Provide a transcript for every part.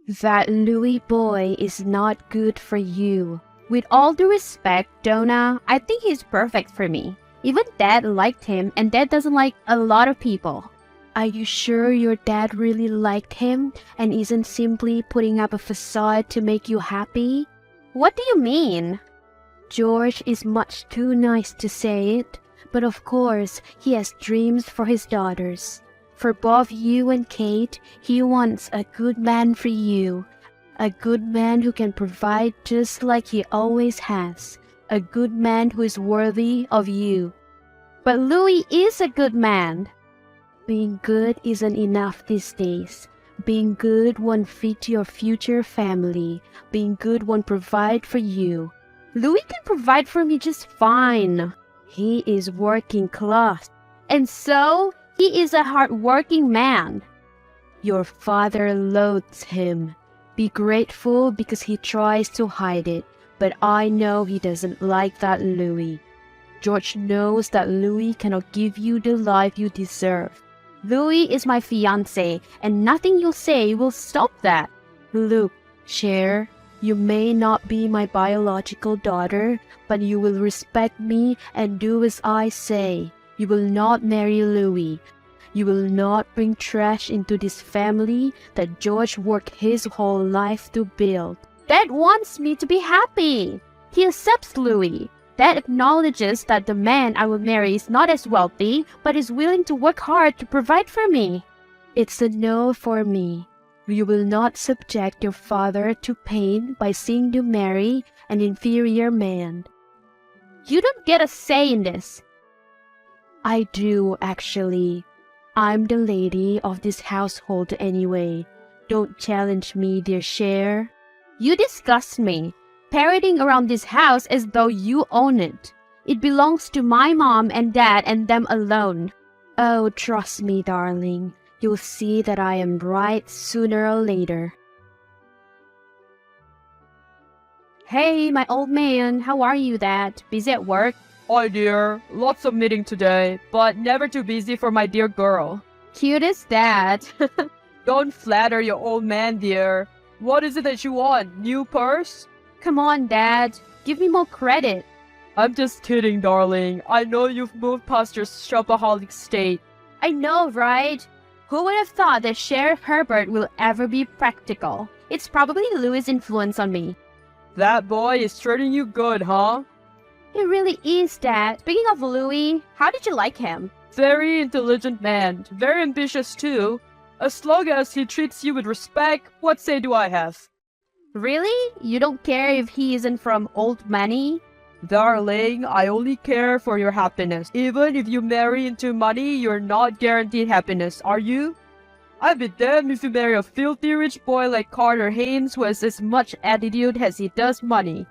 That Louis boy is not good for you. With all due respect, Donna, I think he's perfect for me. Even Dad liked him, and Dad doesn't like a lot of people. Are you sure your dad really liked him and isn't simply putting up a facade to make you happy? What do you mean? George is much too nice to say it, but of course he has dreams for his daughters. For both you and Kate, he wants a good man for you. A good man who can provide just like he always has. A good man who is worthy of you. But Louis is a good man. Being good isn't enough these days. Being good won't fit your future family. Being good won't provide for you. Louis can provide for me just fine. He is working class. And so, he is a hard-working man. Your father loathes him. Be grateful because he tries to hide it. But I know he doesn't like that Louis. George knows that Louis cannot give you the life you deserve. Louis is my fiancé, and nothing you'll say will stop that. Look, Cher, you may not be my biological daughter, but you will respect me and do as I say. You will not marry Louis. You will not bring trash into this family that George worked his whole life to build. Dad wants me to be happy. He accepts Louis. Dad acknowledges that the man I will marry is not as wealthy, but is willing to work hard to provide for me. It's a no for me. You will not subject your father to pain by seeing you marry an inferior man. You don't get a say in this. I do, actually. I'm the lady of this household anyway. Don't challenge me, dear Cher. You disgust me. Parading around this house as though you own it. It belongs to my mom and dad and them alone. Oh, trust me, darling. You'll see that I am right sooner or later. Hey, my old man, how are you, Dad? Busy at work? Hi dear, lots of meeting today, but never too busy for my dear girl. Cutest Dad. Don't flatter your old man, dear. What is it that you want? New purse? Come on, Dad. Give me more credit. I'm just kidding, darling. I know you've moved past your shopaholic state. I know, right? Who would have thought that Sheriff Herbert will ever be practical? It's probably Louis' influence on me. That boy is treating you good, huh? He really is, Dad. Speaking of Louis, how did you like him? Very intelligent man. Very ambitious too. As long as he treats you with respect, what say do I have? Really? You don't care if he isn't from old money? Darling, I only care for your happiness. Even if you marry into money, you're not guaranteed happiness, are you? I'd be damned if you marry a filthy rich boy like Carter Haynes who has as much attitude as he does money.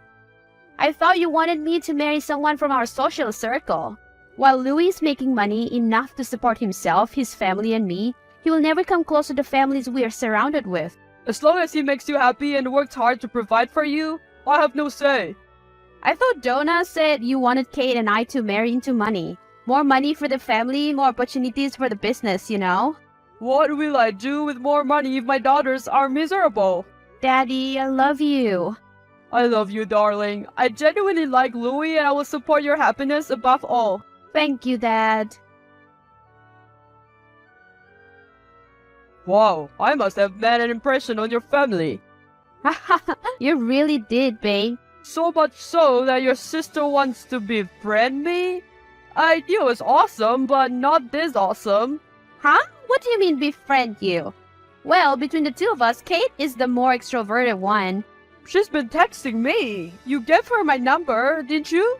I thought you wanted me to marry someone from our social circle. While Louis is making money enough to support himself, his family, and me, he will never come close to the families we are surrounded with. As long as he makes you happy and works hard to provide for you, I have no say. I thought Donna said you wanted Kate and I to marry into money. More money for the family, more opportunities for the business, you know? What will I do with more money if my daughters are miserable? Daddy, I love you. I love you, darling. I genuinely like Louis and I will support your happiness above all. Thank you, Dad. Wow, I must have made an impression on your family. You really did, babe. So much so that your sister wants to befriend me? I knew it was awesome, but not this awesome. Huh? What do you mean befriend you? Well, between the two of us, Kate is the more extroverted one. She's been texting me. You gave her my number, didn't you?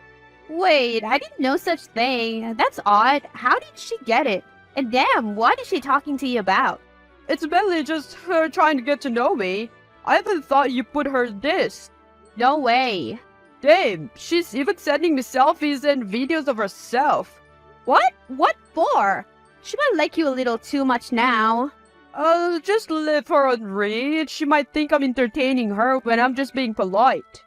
Wait, I didn't know such thing. That's odd. How did she get it? And damn, what is she talking to you about? It's mainly just her trying to get to know me. I even thought you put her this. No way. Damn, she's even sending me selfies and videos of herself. What? What for? She might like you a little too much now. Just leave her on read. She might think I'm entertaining her when I'm just being polite.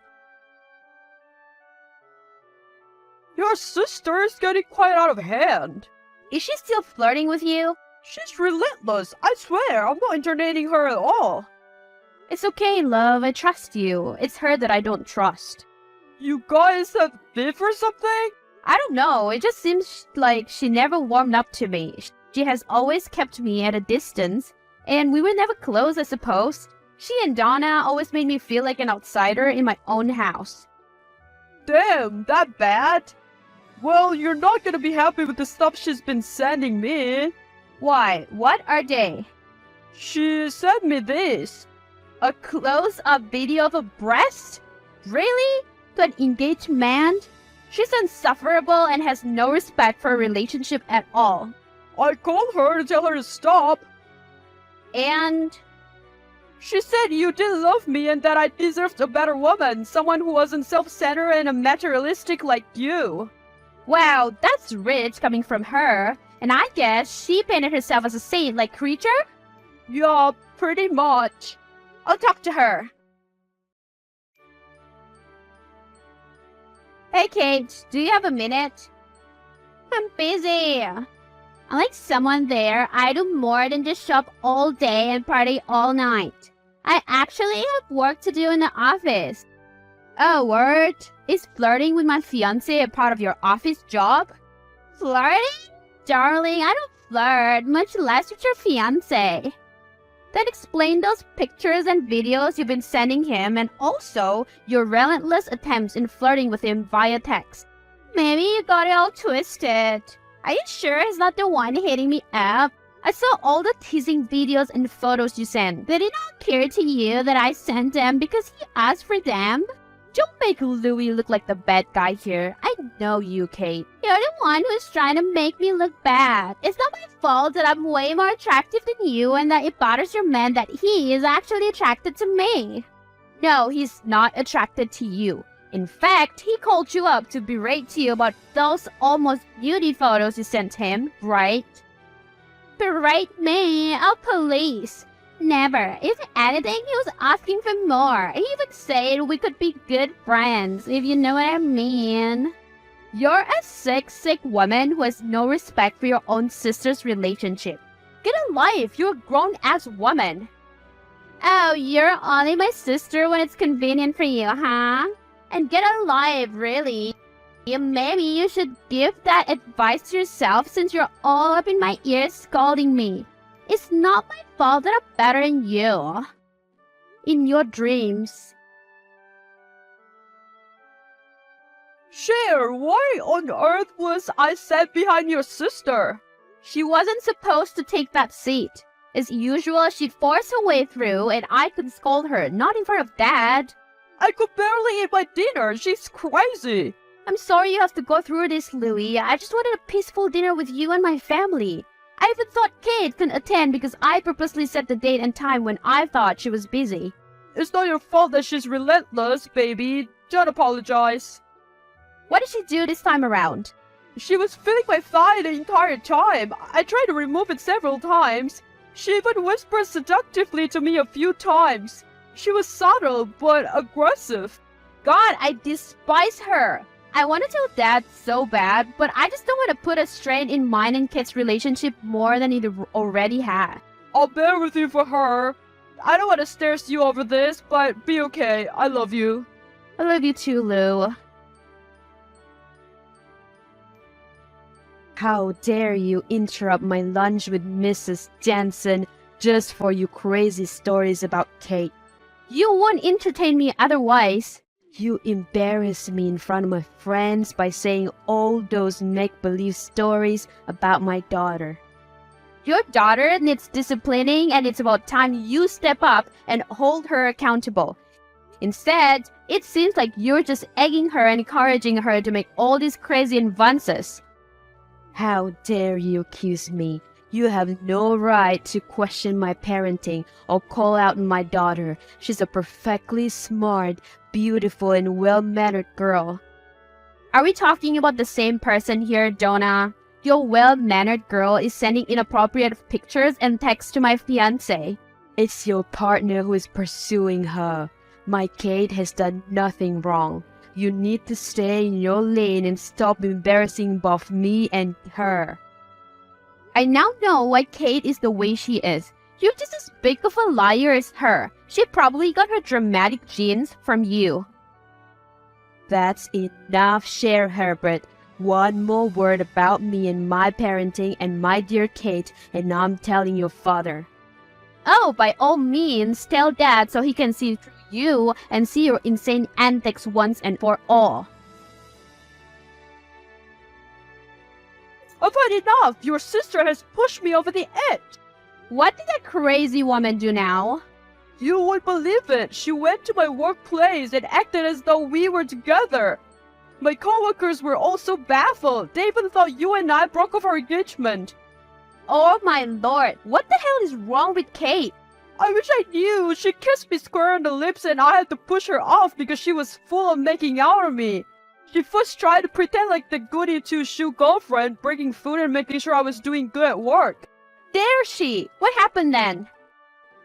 Your sister's getting quite out of hand. Is she still flirting with you? She's relentless. I swear, I'm not entertaining her at all. It's okay, love. I trust you. It's her that I don't trust. You guys have beef or something? I don't know. It just seems like she never warmed up to me. She has always kept me at a distance, and we were never close, I suppose. She and Donna always made me feel like an outsider in my own house. Damn, that bad? Well, you're not gonna be happy with the stuff she's been sending me. Why? What are they? She sent me this. A close-up video of a breast? Really? To an engaged man? She's insufferable and has no respect for a relationship at all. I called her to tell her to stop. And she said you didn't love me and that I deserved a better woman, someone who wasn't self-centered and materialistic like you. Wow, that's rich coming from her. And I guess she painted herself as a saint-like creature? Yeah, pretty much. I'll talk to her. Hey, Kate, do you have a minute? I'm busy. Unlike someone there, I do more than just shop all day and party all night. I actually have work to do in the office. Oh, word? Is flirting with my fiancé a part of your office job? Flirting? Darling, I don't flirt, much less with your fiancé. Then explain those pictures and videos you've been sending him and also your relentless attempts in flirting with him via text. Maybe you got it all twisted. Are you sure he's not the one hitting me up? I saw all the teasing videos and photos you sent. Did it not appear to you that I sent them because he asked for them? Don't make Louis look like the bad guy here. I know you, Kate. You're the one who's trying to make me look bad. It's not my fault that I'm way more attractive than you and that it bothers your man that he is actually attracted to me. No, he's not attracted to you. In fact, he called you up to berate you about those almost beauty photos you sent him, right? Berate me? Oh, police. Never. If anything, he was asking for more. He even said we could be good friends, if you know what I mean. You're a sick woman who has no respect for your own sister's relationship. Get a life, you're a grown-ass woman. Oh, you're only my sister when it's convenient for you, huh? And get a life, really. Maybe you should give that advice to yourself since you're all up in my ears scolding me. It's not my fault that I'm better than you. In your dreams. Cher, why on earth was I sat behind your sister? She wasn't supposed to take that seat. As usual, she forced her way through and I could scold her, not in front of Dad. I could barely eat my dinner. She's crazy. I'm sorry you have to go through this, Louis. I just wanted a peaceful dinner with you and my family. I even thought Kate couldn't attend because I purposely set the date and time when I thought she was busy. It's not your fault that she's relentless, baby. Don't apologize. What did she do this time around? She was feeling my thigh the entire time. I tried to remove it several times. She even whispered seductively to me a few times. She was subtle but aggressive. God, I despise her. I want to tell Dad so bad, but I just don't want to put a strain in mine and Kate's relationship more than it already had. I'll bear with you for her. I don't want to stress you over this, but be okay. I love you. I love you too, Lou. How dare you interrupt my lunch with Mrs. Jensen just for your crazy stories about Kate. You won't entertain me otherwise. You embarrass me in front of my friends by saying all those make-believe stories about my daughter. Your daughter needs disciplining and it's about time you step up and hold her accountable. Instead, it seems like you're just egging her and encouraging her to make all these crazy advances. How dare you accuse me? You have no right to question my parenting or call out my daughter. She's a perfectly smart, beautiful, and well-mannered girl. Are we talking about the same person here, Donna? Your well-mannered girl is sending inappropriate pictures and texts to my fiancé. It's your partner who is pursuing her. My Kate has done nothing wrong. You need to stay in your lane and stop embarrassing both me and her. I now know why Kate is the way she is. You're just as big of a liar as her. She probably got her dramatic genes from you. That's enough, Cher Herbert. One more word about me and my parenting and my dear Kate, and I'm telling your father. Oh, by all means, tell Dad so he can see through you and see your insane antics once and for all. I've had enough! Your sister has pushed me over the edge! What did that crazy woman do now? You won't believe it! She went to my workplace and acted as though we were together! My coworkers were also baffled. They even thought you and I broke off our engagement. Oh my lord, what the hell is wrong with Kate? I wish I knew. She kissed me square on the lips and I had to push her off because she was full of making out on me. She first tried to pretend like the goody two-shoe girlfriend, bringing food and making sure I was doing good at work. Dare she? What happened then?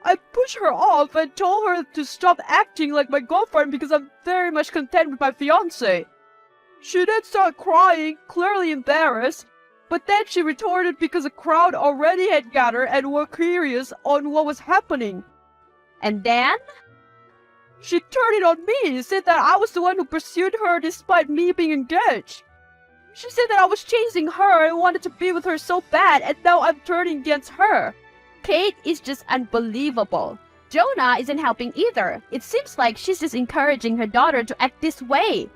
I pushed her off and told her to stop acting like my girlfriend because I'm very much content with my fiancé. She then started crying, clearly embarrassed, but then she retorted because a crowd already had gathered and were curious on what was happening. And then? She turned it on me, said that I was the one who pursued her despite me being engaged. She said that I was chasing her and wanted to be with her so bad, and now I'm turning against her. Kate is just unbelievable. Donna isn't helping either. It seems like she's just encouraging her daughter to act this way.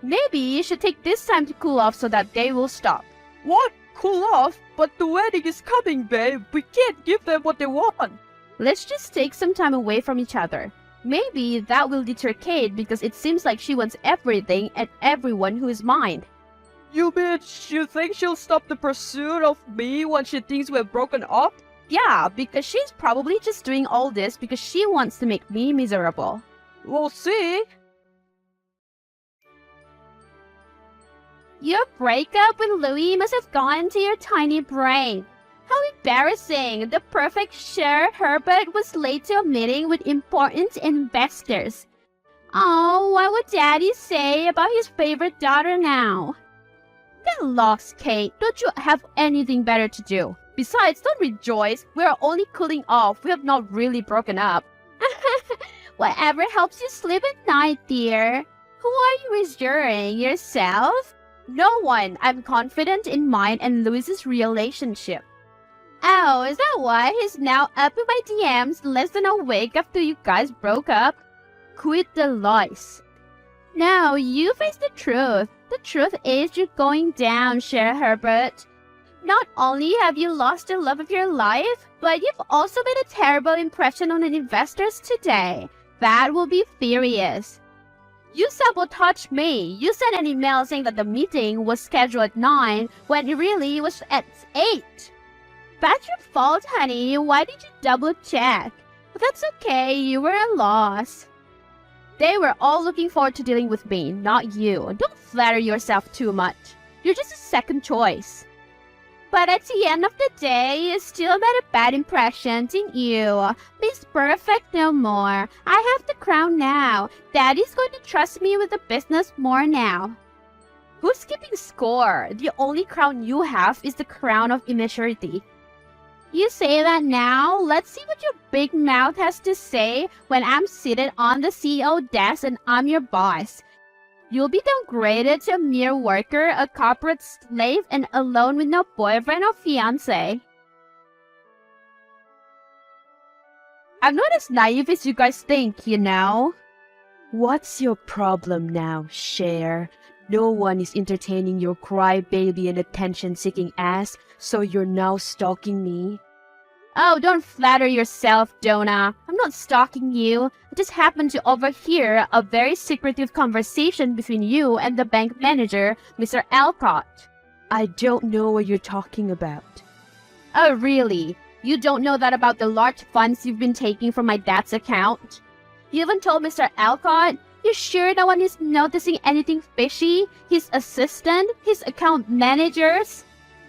Maybe you should take this time to cool off so that they will stop. What? Cool off? But the wedding is coming, babe. We can't give them what they want. Let's just take some time away from each other. Maybe that will deter Kate because it seems like she wants everything and everyone who is mine. You think she'll stop the pursuit of me once she thinks we're broken up? Yeah, because she's probably just doing all this because she wants to make me miserable. We'll see. Your breakup with Louis must have gone to your tiny brain. How embarrassing! The perfect Cher Herbert was late to a meeting with important investors. Oh, what would Daddy say about his favorite daughter now? Get lost, Kate. Don't you have anything better to do? Besides, don't rejoice. We are only cooling off. We have not really broken up. Whatever helps you sleep at night, dear. Who are you reassuring? Yourself? No one. I'm confident in mine and Louis's relationship. Oh, is that why he's now up in my DMs less than a week after you guys broke up? Quit the lies. Now, you face the truth. The truth is you're going down, Cher Herbert. Not only have you lost the love of your life, but you've also made a terrible impression on the investors today. That will be furious. You sabotaged me. You sent an email saying that the meeting was scheduled at 9 when it really was at 8. That's your fault, honey. Why did you double check? But that's okay. You were a loss. They were all looking forward to dealing with me, not you. Don't flatter yourself too much. You're just a second choice. But at the end of the day, you still made a bad impression, didn't you? Miss Perfect no more. I have the crown now. Daddy's going to trust me with the business more now. Who's keeping score? The only crown you have is the crown of immaturity. You say that now? Let's see what your big mouth has to say when I'm seated on the CEO desk and I'm your boss. You'll be downgraded to a mere worker, a corporate slave, and alone with no boyfriend or fiancé. I'm not as naive as you guys think, you know? What's your problem now, Cher? No one is entertaining your crybaby and attention-seeking ass, so you're now stalking me? Oh, don't flatter yourself, Donna. I'm not stalking you. I just happened to overhear a very secretive conversation between you and the bank manager, Mr. Alcott. I don't know what you're talking about. Oh, really? You don't know that about the large funds you've been taking from my dad's account? You even told Mr. Alcott? You sure no one is noticing anything fishy? His assistant? His account managers?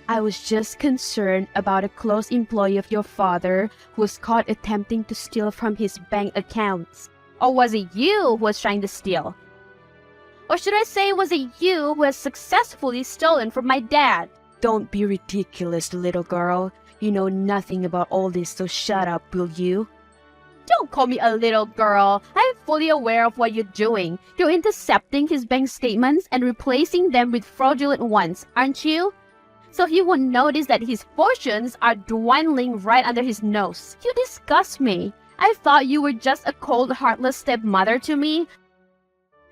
I was just concerned about a close employee of your father who was caught attempting to steal from his bank accounts. Or was it you who was trying to steal? Or should I say, was it you who has successfully stolen from my dad? Don't be ridiculous, little girl. You know nothing about all this, so shut up, will you? Don't call me a little girl. I'm fully aware of what you're doing. You're intercepting his bank statements and replacing them with fraudulent ones, aren't you? So he won't notice that his fortunes are dwindling right under his nose. You disgust me. I thought you were just a cold, heartless stepmother to me.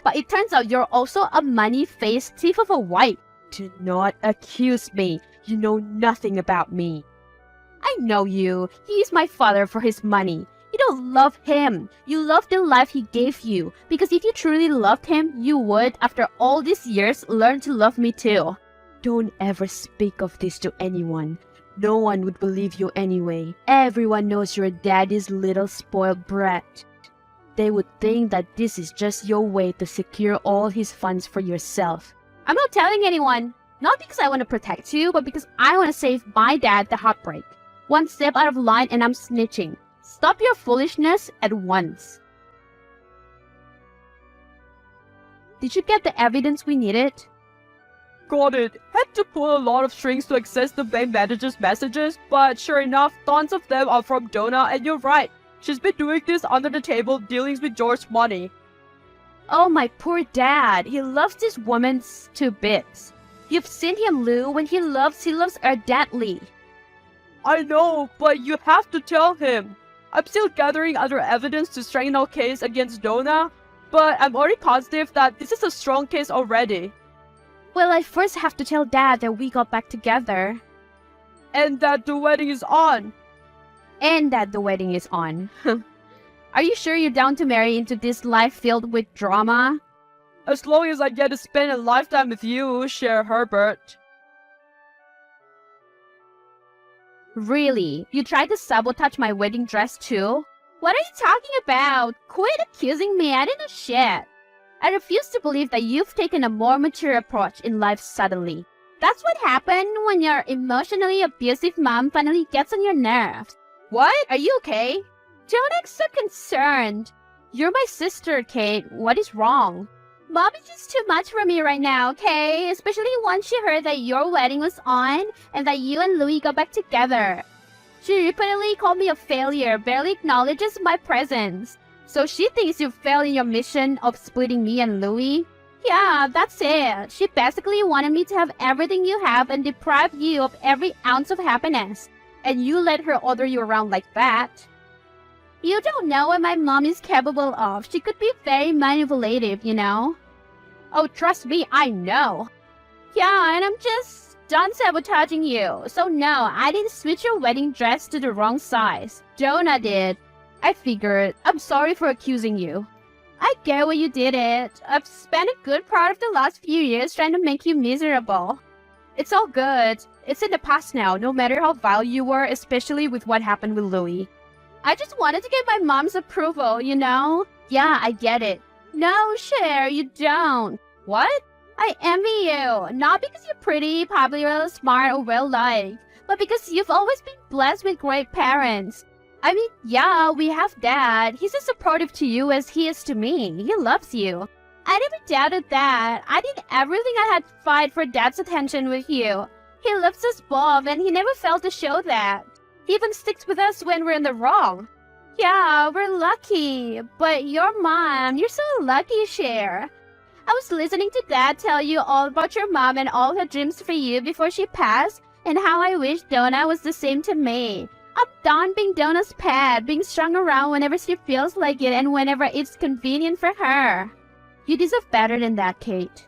But it turns out you're also a money-faced thief of a wife. Do not accuse me. You know nothing about me. I know you. He's my father for his money. You don't love him. You love the life he gave you. Because if you truly loved him, you would, after all these years, learn to love me too. Don't ever speak of this to anyone. No one would believe you anyway. Everyone knows you're daddy's little spoiled brat. They would think that this is just your way to secure all his funds for yourself. I'm not telling anyone. Not because I want to protect you, but because I want to save my dad the heartbreak. One step out of line and I'm snitching. Stop your foolishness at once. Did you get the evidence we needed? Got it. Had to pull a lot of strings to access the bank manager's messages, but sure enough, tons of them are from Donna, and you're right. She's been doing this under the table dealings with George's money. Oh, my poor dad. He loves this woman to bits. You've seen him, Lou. When he loves her deadly. I know, but you have to tell him. I'm still gathering other evidence to strengthen our case against Donna, but I'm already positive that this is a strong case already. Well, I first have to tell Dad that we got back together. And that the wedding is on. And that the wedding is on. Are you sure you're down to marry into this life filled with drama? As long as I get to spend a lifetime with you, Cher Herbert. Really? You tried to sabotage my wedding dress too? What are you talking about? Quit accusing me, I didn't know shit. I refuse to believe that you've taken a more mature approach in life suddenly. That's what happened when your emotionally abusive mom finally gets on your nerves. What? Are you okay? Don't act so concerned. You're my sister, Kate. What is wrong? Mom is just too much for me right now, okay? Especially once she heard that your wedding was on and that you and Louis got back together. She repeatedly called me a failure, barely acknowledges my presence. So she thinks you failed in your mission of splitting me and Louis? Yeah, that's it. She basically wanted me to have everything you have and deprive you of every ounce of happiness. And you let her order you around like that. You don't know what my mom is capable of. She could be very manipulative, you know? Oh, trust me, I know. Yeah, and I'm just done sabotaging you. So no, I didn't switch your wedding dress to the wrong size. Donna did. I figured. I'm sorry for accusing you. I get why you did it. I've spent a good part of the last few years trying to make you miserable. It's all good. It's in the past now, no matter how vile you were, especially with what happened with Louis. I just wanted to get my mom's approval, you know? Yeah, I get it. No, Cher, you don't. What? I envy you. Not because you're pretty, popular, smart, or well-liked, but because you've always been blessed with great parents. I mean, yeah, we have Dad. He's as supportive to you as he is to me. He loves you. I never doubted that. I did everything I had to fight for Dad's attention with you. He loves us both, and he never failed to show that. He even sticks with us when we're in the wrong. Yeah, we're lucky. But your mom, you're so lucky, Cher. I was listening to Dad tell you all about your mom and all her dreams for you before she passed, and how I wish Donna was the same to me. I'm done being Donna's pet, being strung around whenever she feels like it and whenever it's convenient for her. You deserve better than that, Kate.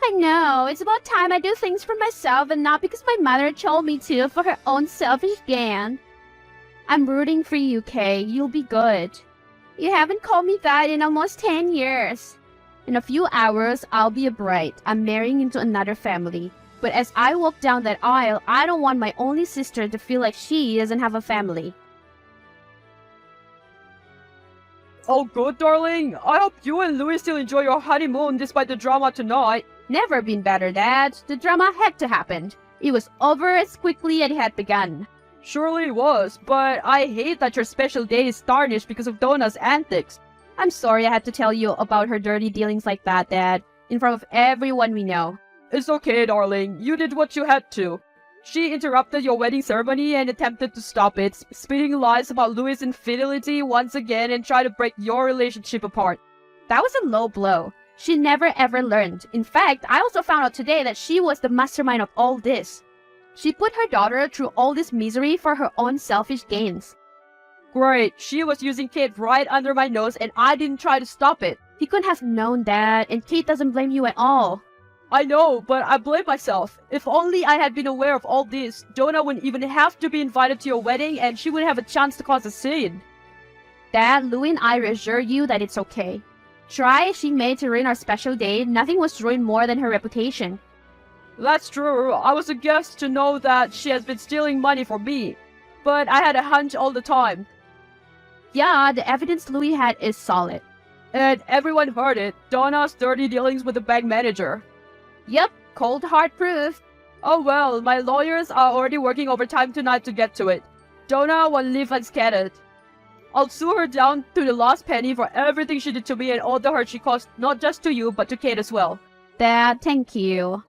I know, it's about time I do things for myself and not because my mother told me to for her own selfish gain. I'm rooting for you, Kay. You'll be good. You haven't called me that in almost 10 years. In a few hours, I'll be a bride. I'm marrying into another family. But as I walk down that aisle, I don't want my only sister to feel like she doesn't have a family. Oh good, darling. I hope you and Louis still enjoy your honeymoon despite the drama tonight. Never been better, Dad. The drama had to happen. It was over as quickly as it had begun. Surely it was, but I hate that your special day is tarnished because of Donna's antics. I'm sorry I had to tell you about her dirty dealings like that, Dad, in front of everyone we know. It's okay, darling. You did what you had to. She interrupted your wedding ceremony and attempted to stop it, spitting lies about Louis' infidelity once again and tried to break your relationship apart. That was a low blow. She never ever learned. In fact, I also found out today that she was the mastermind of all this. She put her daughter through all this misery for her own selfish gains. Great, she was using Kate right under my nose and I didn't try to stop it. He couldn't have known that, and Kate doesn't blame you at all. I know, but I blame myself. If only I had been aware of all this, Donna wouldn't even have to be invited to your wedding and she wouldn't have a chance to cause a scene. Dad, Louis and I reassure you that it's okay. Try as she may to ruin our special day, nothing was ruined more than her reputation. That's true. I was a guest to know that she has been stealing money from me. But I had a hunch all the time. Yeah, the evidence Louis had is solid. And everyone heard it. Donna's dirty dealings with the bank manager. Yep, cold hard proof. Oh well, my lawyers are already working overtime tonight to get to it. Donna won't leave unscathed. I'll sue her down to the last penny for everything she did to me and all the hurt she caused not just to you but to Kate as well. Dad, thank you.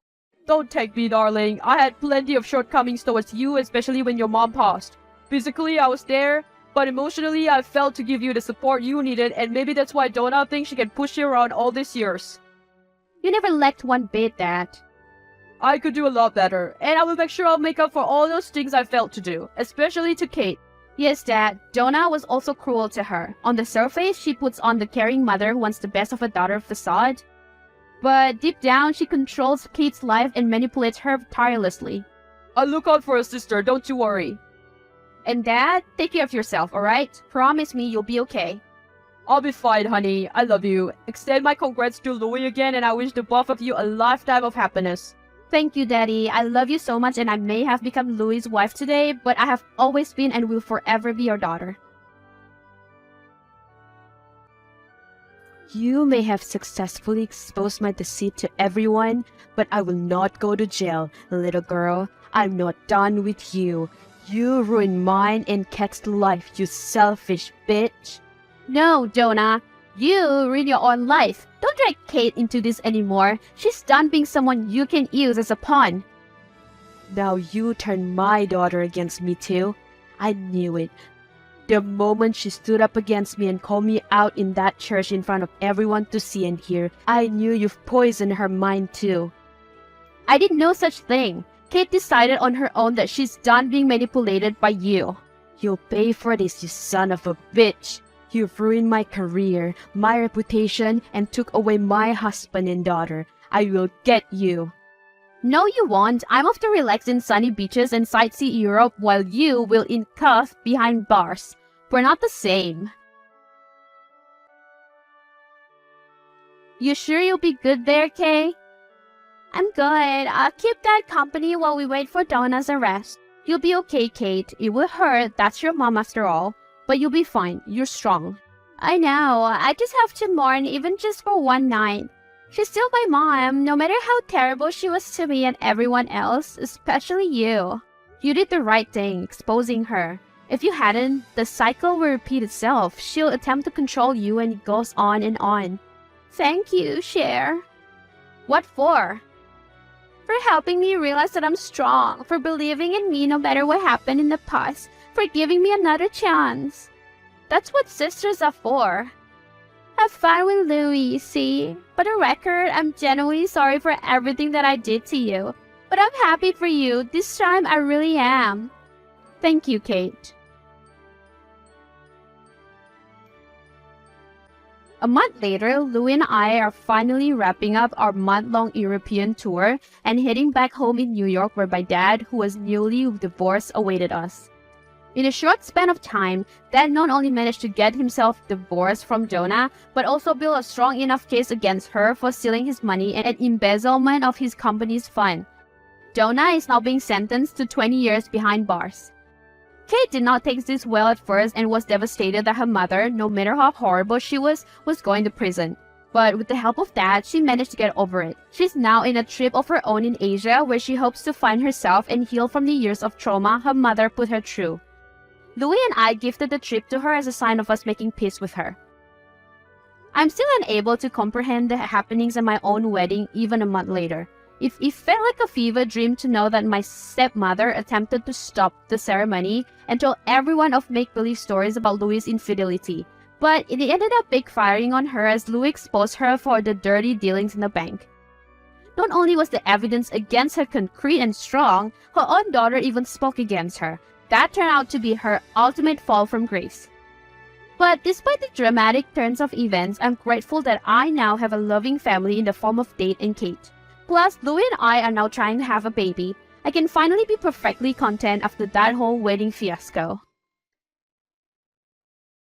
Don't take me, darling. I had plenty of shortcomings towards you, especially when your mom passed. Physically, I was there, but emotionally, I failed to give you the support you needed, and maybe that's why Donna thinks she can push you around all these years. You never lacked one bit, Dad. I could do a lot better, and I will make sure I'll make up for all those things I failed to do, especially to Kate. Yes, Dad, Donna was also cruel to her. On the surface, she puts on the caring mother who wants the best of a daughter facade. But deep down, she controls Kate's life and manipulates her tirelessly. I'll look out for a sister, don't you worry. And Dad, take care of yourself, alright? Promise me you'll be okay. I'll be fine, honey. I love you. Extend my congrats to Louis again, and I wish the both of you a lifetime of happiness. Thank you, Daddy. I love you so much, and I may have become Louis' wife today, but I have always been and will forever be your daughter. You may have successfully exposed my deceit to everyone, but I will not go to jail, little girl. I'm not done with you. You ruined mine and Kate's life, you selfish bitch. No, Donna. You ruined your own life. Don't drag Kate into this anymore. She's done being someone you can use as a pawn. Now you turn my daughter against me too. I knew it. The moment she stood up against me and called me out in that church in front of everyone to see and hear, I knew you've poisoned her mind too. I did no such thing. Kate decided on her own that she's done being manipulated by you. You'll pay for this, you son of a bitch. You've ruined my career, my reputation, and took away my husband and daughter. I will get you. No, you won't. I'm off to relax in sunny beaches and sightsee Europe while you will in cuff behind bars. We're not the same. You sure you'll be good there, Kay? I'm good. I'll keep Dad company while we wait for Donna's arrest. You'll be okay, Kate. It will hurt. That's your mom after all. But you'll be fine. You're strong. I know. I just have to mourn even just for one night. She's still my mom, no matter how terrible she was to me and everyone else, especially you. You did the right thing, exposing her. If you hadn't, the cycle will repeat itself. She'll attempt to control you and it goes on and on. Thank you, Cher. What for? For helping me realize that I'm strong, for believing in me no matter what happened in the past, for giving me another chance. That's what sisters are for. Have fun with Louis, see? For the record, I'm genuinely sorry for everything that I did to you. But I'm happy for you. This time, I really am. Thank you, Kate. A month later, Louis and I are finally wrapping up our month-long European tour and heading back home in New York where my dad, who was newly divorced, awaited us. In a short span of time, Dad not only managed to get himself divorced from Donna, but also built a strong enough case against her for stealing his money and embezzlement of his company's fund. Donna is now being sentenced to 20 years behind bars. Kate did not take this well at first and was devastated that her mother, no matter how horrible she was going to prison. But with the help of Dad, she managed to get over it. She's now in a trip of her own in Asia where she hopes to find herself and heal from the years of trauma her mother put her through. Louis and I gifted the trip to her as a sign of us making peace with her. I'm still unable to comprehend the happenings at my own wedding even a month later. It felt like a fever dream to know that my stepmother attempted to stop the ceremony and told everyone of make-believe stories about Louis' infidelity. But it ended up backfiring on her as Louis exposed her for the dirty dealings in the bank. Not only was the evidence against her concrete and strong, her own daughter even spoke against her. That turned out to be her ultimate fall from grace. But despite the dramatic turns of events, I'm grateful that I now have a loving family in the form of Dade and Kate. Plus, Louis and I are now trying to have a baby. I can finally be perfectly content after that whole wedding fiasco.